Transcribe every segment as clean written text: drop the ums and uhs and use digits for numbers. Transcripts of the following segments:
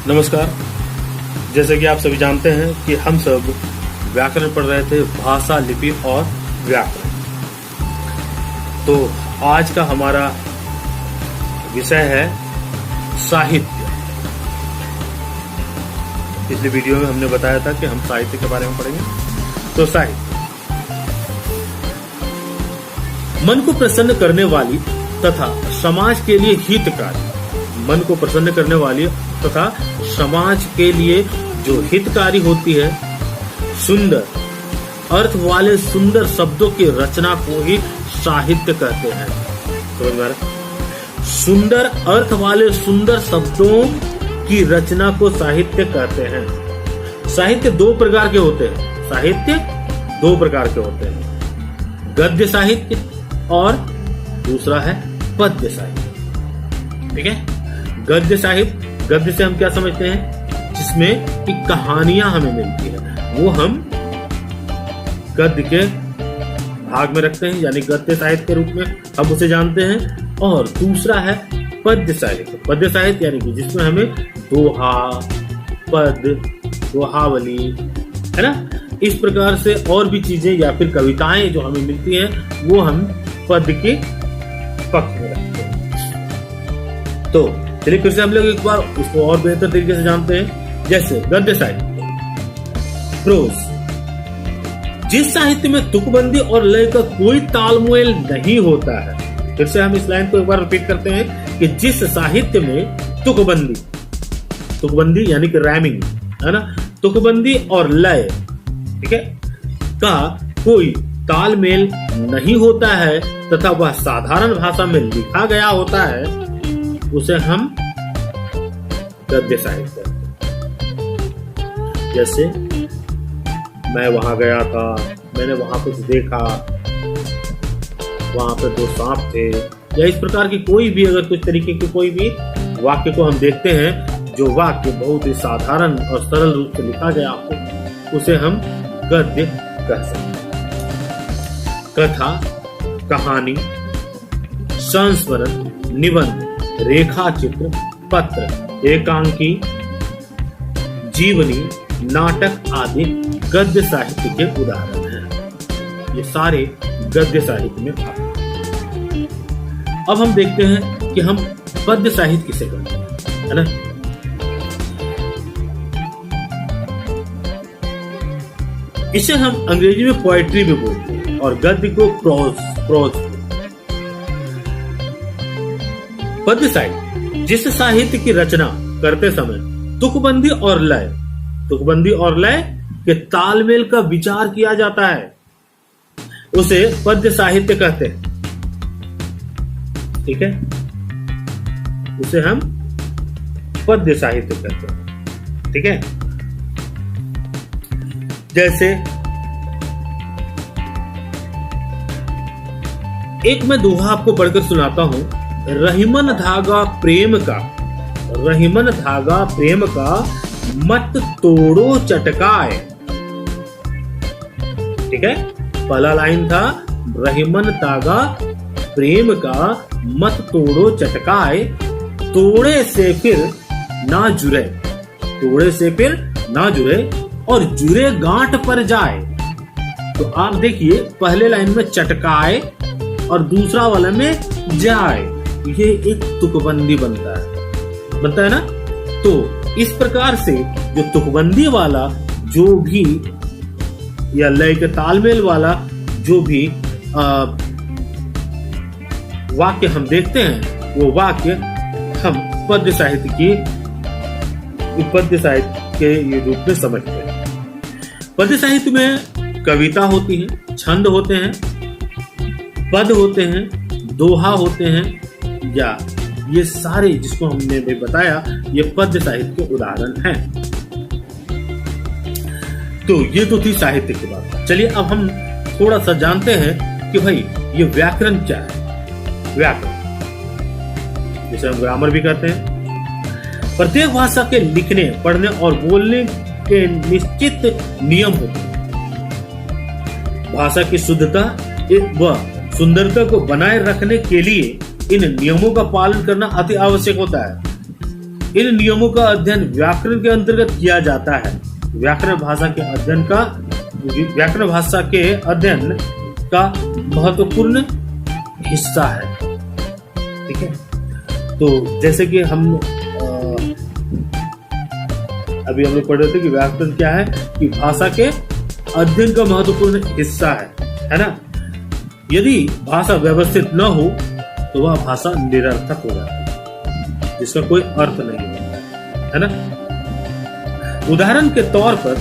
नमस्कार। जैसे कि आप सभी जानते हैं कि हम सब व्याकरण पढ़ रहे थे, भाषा, लिपि और व्याकरण। तो आज का हमारा विषय है साहित्य। पिछले वीडियो में हमने बताया था कि हम साहित्य के बारे में पढ़ेंगे। तो साहित्य मन को प्रसन्न करने वाली तथा समाज के लिए हितकारी, मन को प्रसन्न करने वाली तथा समाज के लिए जो हितकारी होती है, सुंदर अर्थ वाले सुंदर शब्दों की रचना को ही साहित्य कहते हैं। समझ में आ रहा? सुंदर अर्थ वाले सुंदर शब्दों की रचना को साहित्य कहते हैं। साहित्य दो प्रकार के होते हैं। साहित्य दो प्रकार के होते हैं, गद्य साहित्य और दूसरा है पद्य साहित्य। ठीक है, गद्य साहित्य, गद्य से हम क्या समझते हैं? जिसमें कि कहानियां हमें मिलती है, वो हम गद्य के भाग में रखते हैं, यानी गद्य साहित्य के रूप में हम उसे जानते हैं। और दूसरा है पद्य साहित्य। पद्य साहित्य यानी कि जिसमें हमें दोहा, पद, दोहावली, है ना, इस प्रकार से और भी चीजें या फिर कविताएं जो हमें मिलती हैं, वो हम पद के पक्ष में रखते हैं। तो चलिए फिर से हम लोग एक बार उसको और बेहतर तरीके से जानते हैं। जैसे गद्य साहित्य, प्रोज, जिस साहित्य में तुकबंदी और लय का कोई तालमेल नहीं होता है। फिर से हम इस लाइन को एक बार रिपीट करते हैं कि जिस साहित्य में तुकबंदी, तुकबंदी यानी कि रैमिंग, है ना, तुकबंदी और लय, ठीक है, का कोई तालमेल नहीं होता है तथा वह साधारण भाषा में लिखा गया होता है, उसे हम गद्य साहित्य। जैसे मैं वहां गया था, मैंने वहां कुछ देखा, वहां पर दो सांप थे, या इस प्रकार की कोई भी अगर कुछ तरीके के कोई भी वाक्य को हम देखते हैं जो वाक्य बहुत ही साधारण और सरल रूप से लिखा गया हो, उसे हम गद्य कह सकते हैं। कथा, कहानी, संस्मरण, निबंध, रेखा चित्र, पत्र, एकांकी, जीवनी, नाटक आदि गद्य साहित्य के उदाहरण हैं। ये सारे गद्य साहित्य में आते हैं। अब हम देखते हैं कि हम पद्य साहित्य किसे कहते हैं, है ना। इसे हम अंग्रेजी में पोएट्री भी बोलते हैं और गद्य को प्रोज। पद्य साहित्य जिस साहित्य की रचना करते समय तुकबंदी और लय के तालमेल का विचार किया जाता है, उसे पद्य साहित्य कहते हैं। ठीक है, उसे हम पद्य साहित्य कहते हैं। ठीक है, जैसे एक मैं दोहा आपको पढ़कर सुनाता हूं। रहीमन धागा प्रेम का मत तोड़ो चटकाए। ठीक है, पहला लाइन था रहीमन धागा प्रेम का मत तोड़ो चटकाए, तोड़े से फिर ना जुड़े और जुड़े गांठ पर जाए। तो आप देखिए, पहले लाइन में चटकाए और दूसरा वाला में जाए, ये एक तुकबंदी बनता है ना। तो इस प्रकार से जो तुकबंदी वाला जो भी या लय के तालमेल वाला जो भी वाक्य हम देखते हैं, वो वाक्य हम पद्य साहित्य के ये रूप में समझते हैं। पद्य साहित्य में कविता होती है, छंद होते हैं, पद होते हैं, दोहा होते हैं, या ये सारे जिसको हमने भी बताया, ये पद्य साहित्य के उदाहरण हैं। तो ये तो थी साहित्य की बात। चलिए अब हम थोड़ा सा जानते हैं कि भाई ये व्याकरण क्या है। व्याकरण जिसे हम ग्रामर भी कहते हैं, प्रत्येक भाषा के लिखने, पढ़ने और बोलने के निश्चित नियम होते हैं। भाषा की शुद्धता व सुंदरता को बनाए रखने के लिए इन नियमों का पालन करना अति आवश्यक होता है। इन नियमों का अध्ययन व्याकरण के अंतर्गत किया जाता है। व्याकरण भाषा के अध्ययन का महत्वपूर्ण हिस्सा है। ठीक है, तो जैसे कि हम अभी हम लोग पढ़ रहे थे कि व्याकरण क्या है, कि भाषा के अध्ययन का महत्वपूर्ण हिस्सा है ना। यदि भाषा व्यवस्थित न हो तो वह भाषा निरर्थक हो जाती है, जिसका कोई अर्थ नहीं होता है ना। उदाहरण के तौर पर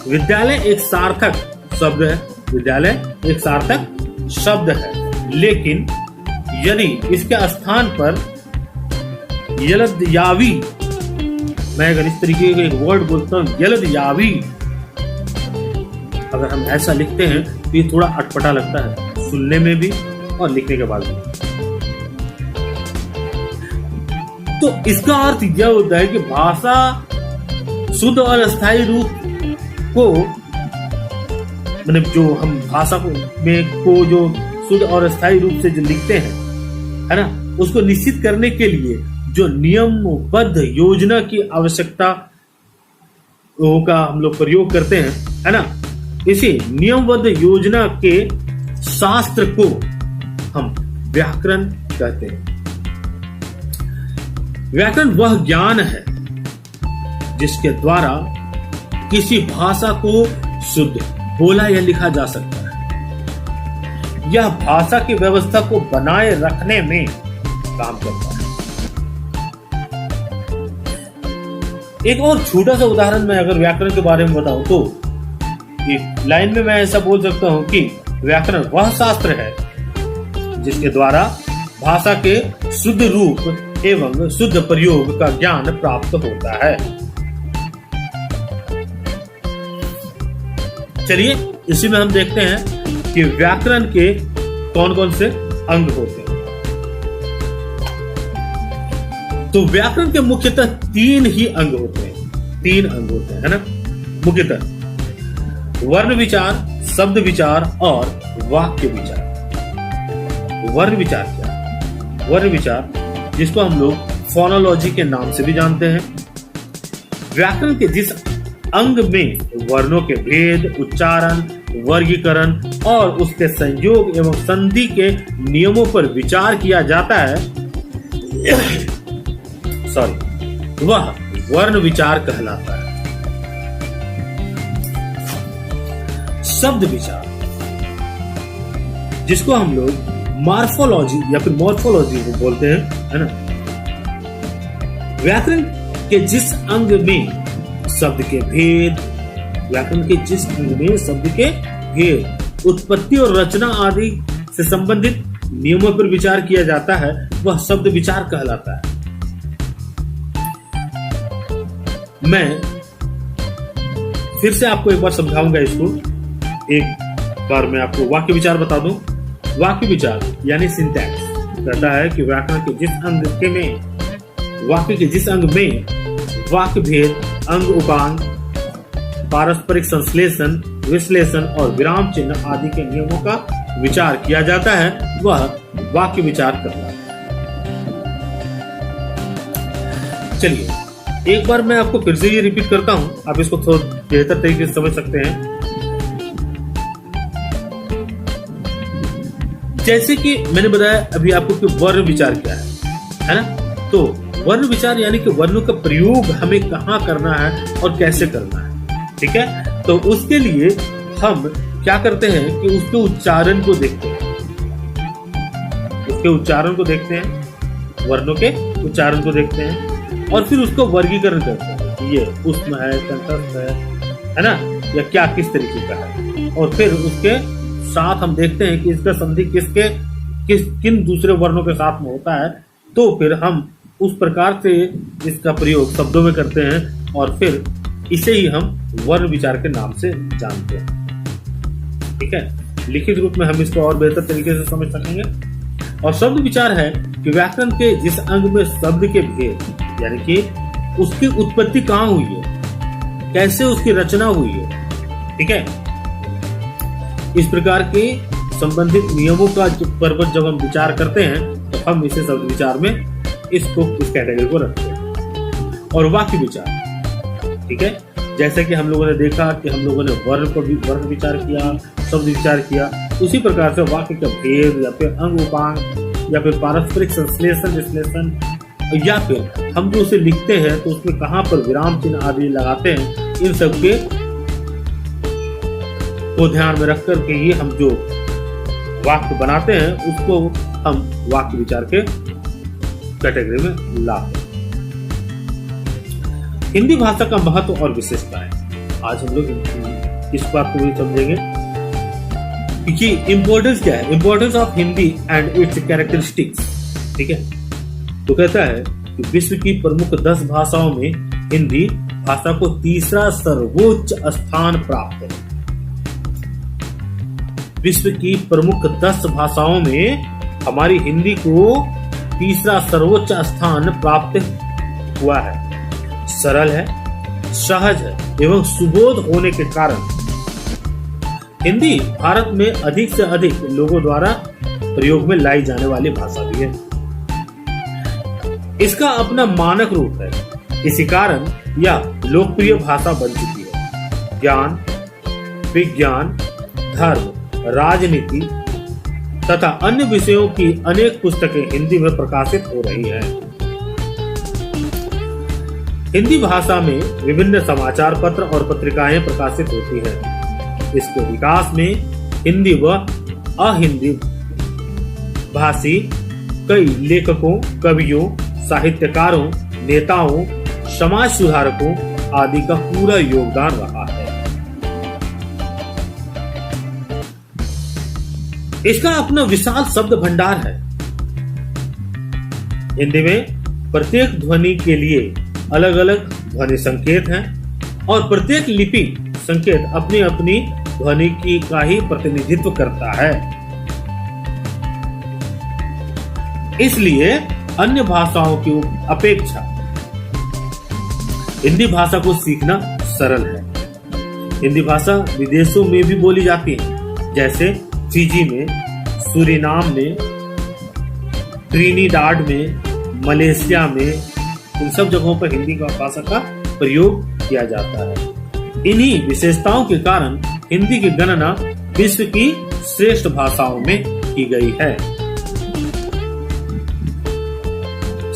विद्यालय एक सार्थक शब्द है, विद्यालय एक सार्थक शब्द है, लेकिन यदि इसके स्थान पर यलदयावी, मैं अगर इस तरीके का एक वर्ड बोलता हूं यलदयावी, अगर हम ऐसा लिखते हैं तो ये थोड़ा अटपटा लगता है सुनने में भी और लिखने के बाद भी। तो इसका अर्थ यह होता है कि भाषा शुद्ध और अस्थायी रूप को, मतलब जो हम भाषा को जो शुद्ध और अस्थायी रूप से जो लिखते हैं, है ना, उसको निश्चित करने के लिए जो नियमबद्ध योजना की आवश्यकता का हम लोग प्रयोग करते हैं, है ना, इसी नियमबद्ध योजना के शास्त्र को हम व्याकरण कहते हैं। व्याकरण वह ज्ञान है जिसके द्वारा किसी भाषा को शुद्ध बोला या लिखा जा सकता है। यह भाषा की व्यवस्था को बनाए रखने में काम करता है। एक और छोटा सा उदाहरण मैं अगर व्याकरण के बारे में बताऊं तो एक लाइन में मैं ऐसा बोल सकता हूं कि व्याकरण वह शास्त्र है जिसके द्वारा भाषा के शुद्ध रूप एवं शुद्ध प्रयोग का ज्ञान प्राप्त होता है। चलिए इसी में हम देखते हैं कि व्याकरण के कौन कौन से अंग होते हैं। तो व्याकरण के मुख्यतः तीन ही अंग होते हैं, तीन अंग होते हैं, है ना, मुख्यतः वर्ण विचार, शब्द विचार और वाक्य विचार। वर्ण विचार क्या है? वर्ण विचार, जिसको हम लोग फोनोलॉजी के नाम से भी जानते हैं, व्याकरण के जिस अंग में वर्णों के भेद, उच्चारण, वर्गीकरण और उसके संयोग एवं संधि के नियमों पर विचार किया जाता है, वह वर्ण विचार कहलाता है। शब्द विचार, जिसको हम लोग मॉर्फोलॉजी या फिर मॉर्फोलॉजी को बोलते हैं, है ना। व्याकरण के जिस अंग में शब्द के भेद, व्याकरण के जिस अंग में शब्द के भेद, उत्पत्ति और रचना आदि से संबंधित नियमों पर विचार किया जाता है, वह शब्द विचार कहलाता है। मैं फिर से आपको एक बार समझाऊंगा इसको। एक बार मैं आपको वाक्य विचार बता दूं। वाक्य विचार यानी सिंटैक्स कहता है कि व्याकरण के जिस अंग में, वाक्य के जिस अंग में वाक्य भेद, अंग उपांग, पारस्परिक संश्लेषण, विश्लेषण और विराम चिन्ह आदि के नियमों का विचार किया जाता है, वह वाक्य विचार कहलाता है। चलिए एक बार मैं आपको फिर से ये रिपीट करता हूं, आप इसको थोड़ा बेहतर तरीके से समझ सकते हैं। जैसे कि मैंने बताया अभी आपको कि वर्ण विचार क्या है ना। तो वर्ण विचार यानी कि वर्णों का प्रयोग हमें कहाँ करना है और कैसे करना है, ठीक है। तो उसके लिए हम क्या करते हैं कि उसके उच्चारण को देखते हैं, उसके उच्चारण को देखते हैं, वर्णों के उच्चारण को देखते हैं और फिर उसको वर्गीकरण करते हैं कि ये ऊष्म है, कंठस्थ है ना, या क्या किस तरीके का है। और फिर उसके साथ हम देखते हैं कि इसका संधि किन दूसरे वर्णों के साथ में होता है, तो फिर हम उस प्रकार से इसका प्रयोग शब्दों में करते हैं और फिर इसे ही हम वर्ण विचार के नाम से जानते हैं, ठीक है। लिखित रूप में हम इसको और बेहतर तरीके से समझ सकेंगे। और शब्द विचार है कि व्याकरण के जिस अंग में शब्द के भेद यानी कि उसकी उत्पत्ति कहाँ हुई है, कैसे उसकी रचना हुई है, ठीक है, इस प्रकार के संबंधित नियमों का पर जब हम विचार करते हैं तो हम इसे शब्द विचार में इस कैटेगरी को रखते हैं। और वाक्य विचार। ठीक है, जैसे कि हम लोगों ने देखा कि हम लोगों ने वर्ण विचार किया, शब्द विचार किया, उसी प्रकार से वाक्य का भेद या फिर अंग उपांग या फिर पारस्परिक संश्लेषण विश्लेषण, या फिर हम जो उसे लिखते हैं तो उसमें कहाँ पर विराम चिन्ह आदि लगाते हैं, इन सब के को ध्यान में रख करके ही हम जो वाक्य बनाते हैं उसको हम वाक्य विचार के कैटेगरी में लाते हैं। हिंदी भाषा का महत्व और विशेषता है, आज हम लोग इस बात को भी समझेंगे कि इंपॉर्टेंस क्या है, importance of Hindi and it's characteristics. ठीक है, तो कहता है कि विश्व की प्रमुख 10 भाषाओं में हिंदी भाषा को तीसरा सर्वोच्च स्थान प्राप्त है। विश्व की प्रमुख 10 भाषाओं में हमारी हिंदी को तीसरा सर्वोच्च स्थान प्राप्त हुआ है। सरल है, सहज है एवं सुबोध होने के कारण हिंदी भारत में अधिक से अधिक लोगों द्वारा प्रयोग में लाई जाने वाली भाषा भी है। इसका अपना मानक रूप है, इसी कारण यह लोकप्रिय भाषा बन चुकी है। ज्ञान, विज्ञान, धर्म, राजनीति तथा अन्य विषयों की अनेक पुस्तकें हिंदी में प्रकाशित हो रही हैं। हिंदी भाषा में विभिन्न समाचार पत्र और पत्रिकाएं प्रकाशित होती हैं। इसके विकास में हिंदी व अहिंदी भाषी कई लेखकों, कवियों, साहित्यकारों, नेताओं, समाज सुधारकों आदि का पूरा योगदान रहा है। इसका अपना विशाल शब्द भंडार है। हिंदी में प्रत्येक ध्वनि के लिए अलग अलग ध्वनि संकेत हैं और प्रत्येक लिपि संकेत अपनी अपनी ध्वनि की का ही प्रतिनिधित्व करता है। इसलिए अन्य भाषाओं की अपेक्षा हिंदी भाषा को सीखना सरल है। हिंदी भाषा विदेशों में भी बोली जाती है, जैसे फिजी में, सूरीनाम में, ट्रिनिडाड में, मलेशिया में, इन सब जगहों पर हिंदी भाषा का प्रयोग किया जाता है। इन्हीं विशेषताओं के कारण हिंदी की गणना विश्व की श्रेष्ठ भाषाओं में की गई है।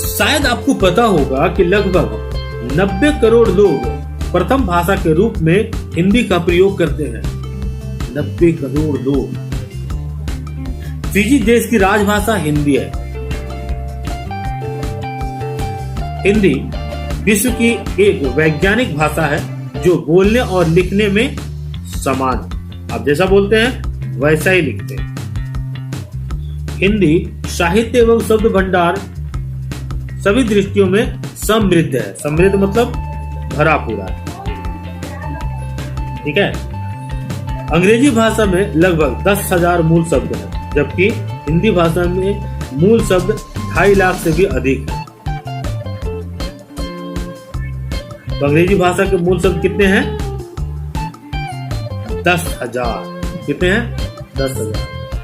शायद आपको पता होगा कि लगभग 90 करोड़ लोग प्रथम भाषा के रूप में हिंदी का प्रयोग करते हैं। 90 करोड़ लोग। फिजी देश की राजभाषा हिंदी है। हिंदी विश्व की एक वैज्ञानिक भाषा है जो बोलने और लिखने में समान, आप जैसा बोलते हैं वैसा ही लिखते हैं। हिंदी साहित्य एवं शब्द भंडार सभी दृष्टियों में समृद्ध है। समृद्ध मतलब भरा पूरा है। ठीक है, अंग्रेजी भाषा में लगभग 10,000 मूल शब्द हैं, जबकि हिंदी भाषा में मूल शब्द 2.5 लाख से भी अधिक है। तो अंग्रेजी भाषा के मूल शब्द कितने हैं? 10,000। कितने हैं? 10,000।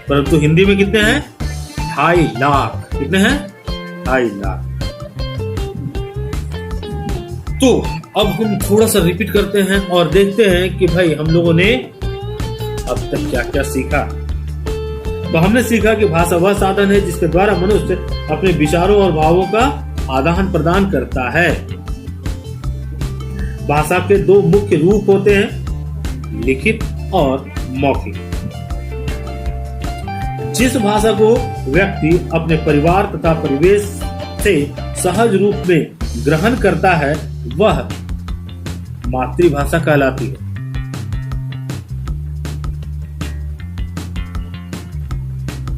परंतु हिंदी में कितने हैं? 2.5 लाख। कितने हैं? 2.5 लाख। तो अब हम थोड़ा सा रिपीट करते हैं और देखते हैं कि भाई हम लोगों ने अब तक क्या क्या सीखा। तो हमने सीखा कि भाषा वह साधन है जिसके द्वारा मनुष्य अपने विचारों और भावों का आदान प्रदान करता है। भाषा के 2 मुख्य रूप होते हैं, लिखित और मौखिक। जिस भाषा को व्यक्ति अपने परिवार तथा परिवेश से सहज रूप में ग्रहण करता है वह मातृभाषा कहलाती है।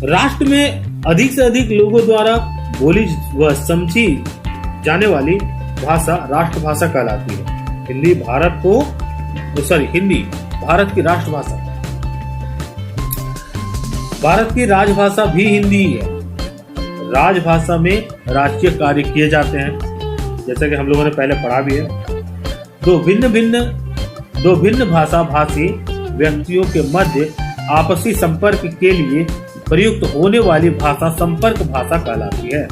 राष्ट्र में अधिक से अधिक लोगों द्वारा बोली व समझी जाने वाली भाषा राष्ट्रभाषा कहलाती है। हिंदी भारत की राष्ट्रभाषा। भारत की राजभाषा भी हिंदी ही है। राजभाषा में राजकीय कार्य किए जाते हैं, जैसा कि हम लोगों ने पहले पढ़ा भी है। दो भिन्न भाषा भाषी व्यक्तियों के मध्य आपसी संपर्क के लिए प्रयुक्त होने वाली भाषा संपर्क भाषा कहलाती है।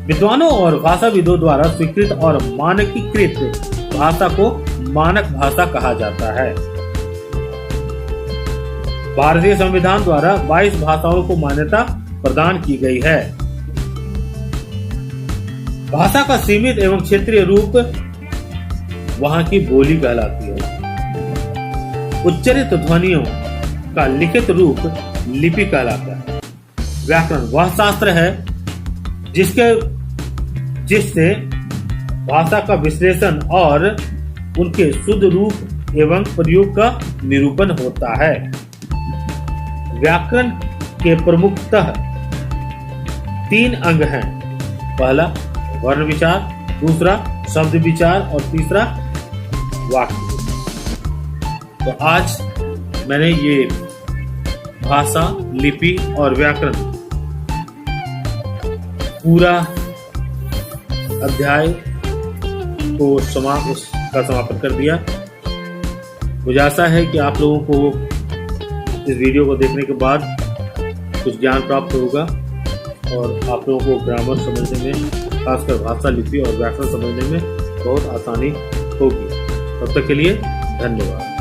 विद्वानों और भाषाविदों द्वारा स्वीकृत और मानकीकृत भाषा को मानक भाषा कहा जाता है। भारतीय संविधान द्वारा 22 भाषाओं को मान्यता प्रदान की गई है। भाषा का सीमित एवं क्षेत्रीय रूप वहां की बोली कहलाती है। उच्चरित ध्वनियों का लिखित रूप लिपि कहलाता है। व्याकरण वह शास्त्र है जिससे भाषा का विश्लेषण और उनके शुद्ध रूप एवं प्रयोग का निरूपण होता है। व्याकरण के प्रमुखतः 3 अंग हैं। पहला वर्ण विचार, दूसरा शब्द विचार और तीसरा वाक्य। तो आज मैंने ये भाषा, लिपि और व्याकरण पूरा अध्याय को समापन कर दिया। मुझे आशा है कि आप लोगों को इस वीडियो को देखने के बाद कुछ ज्ञान प्राप्त होगा और आप लोगों को ग्रामर समझने में, खासकर भाषा, लिपि और व्याकरण समझने में बहुत आसानी होगी। तब तक के लिए धन्यवाद।